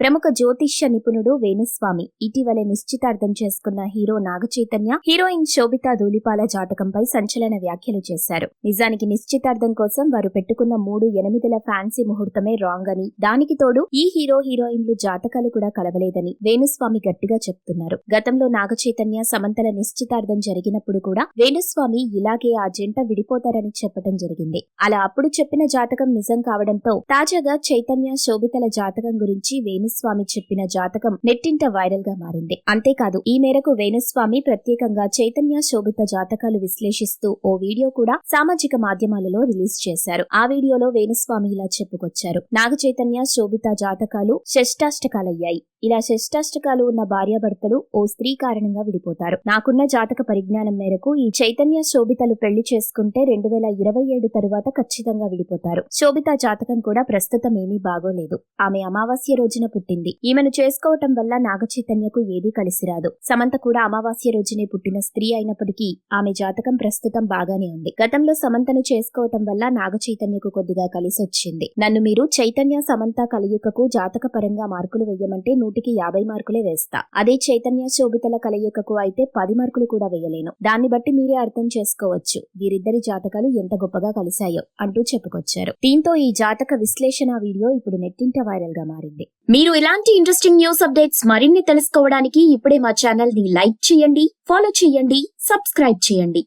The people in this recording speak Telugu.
ప్రముఖ జ్యోతిష్య నిపుణుడు వేణుస్వామి ఇటీవలే నిశ్చితార్థం చేసుకున్న హీరో నాగచైతన్య, హీరోయిన్ శోభితా ధూళిపాల జాతకంపై సంచలన వ్యాఖ్యలు చేశారు. నిజానికి నిశ్చితార్థం కోసం వారు పెట్టుకున్న 3/8 ఫ్యాన్సీ ముహూర్తమే రాంగ్ అని, దానికి తోడు ఈ హీరోయిన్లు జాతకాలు కూడా కలవలేదని వేణుస్వామి గట్టిగా చెప్తున్నారు. గతంలో నాగచైతన్య, సమంతల నిశ్చితార్థం జరిగినప్పుడు కూడా వేణుస్వామి ఇలాగే ఆ జంట విడిపోతారని చెప్పడం జరిగింది. అలా అప్పుడు చెప్పిన జాతకం నిజం కావడంతో తాజాగా చైతన్య, శోభితల జాతకం గురించి వేణుస్వామి చెప్పిన జాతకం నెట్టింట వైరల్ గా మారింది. అంతేకాదు ఈ మేరకు వేణుస్వామి ప్రత్యేకంగా చైతన్య, శోభిత జాతకాలు విశ్లేషిస్తూ ఓ వీడియో కూడా సామాజిక మాధ్యమాలలో రిలీజ్ చేశారు. ఆ వీడియోలో వేణుస్వామి ఇలా చెప్పుకొచ్చారు. నాగచైతన్య, శోభిత జాతకాలు షష్టాష్టకాలయ్యాయి. ఇలా షష్టాష్టకాలు ఉన్న భార్యాభర్తలు ఓ స్త్రీ కారణంగా విడిపోతారు. నాకున్న జాతక పరిజ్ఞానం మేరకు ఈ చైతన్య, శోభితలు పెళ్లి చేసుకుంటే 2027 తరువాత ఖచ్చితంగా విడిపోతారు. శోభిత జాతకం కూడా ప్రస్తుతం ఏమీ బాగోలేదు. ఆమె అమావాస్య రోజున పుట్టింది. ఈమెను చేసుకోవటం వల్ల నాగచైతన్యకు ఏదీ కలిసిరాదు. సమంత కూడా అమావాస్య రోజునే పుట్టిన స్త్రీ అయినప్పటికీ ఆమె జాతకం ప్రస్తుతం బాగానే ఉంది. గతంలో సమంతను చేసుకోవటం వల్ల నాగచైతన్యకు కొద్దిగా కలిసొచ్చింది. నన్ను మీరు చైతన్య, సమంత కలయికకు జాతక పరంగా మార్కులు వెయ్యమంటే 100కి 50 మార్కులే వేస్తా. అదే చైతన్య, శోభితల కలయికకు అయితే 10 మార్కులు కూడా వేయలేను. దాన్ని బట్టి మీరే అర్థం చేసుకోవచ్చు వీరిద్దరి జాతకాలు ఎంత గొప్పగా కలిశాయో అంటూ చెప్పుకొచ్చారు. దీంతో ఈ జాతక విశ్లేషణ వీడియో ఇప్పుడు నెట్టింట వైరల్ గా మారింది. మీరు ఇలాంటి ఇంట్రెస్టింగ్ న్యూస్ అప్డేట్స్ మరిన్ని తెలుసుకోవడానికి ఇప్పుడే మా ఛానల్ ని లైక్ చేయండి, ఫాలో చేయండి, సబ్స్క్రైబ్ చేయండి.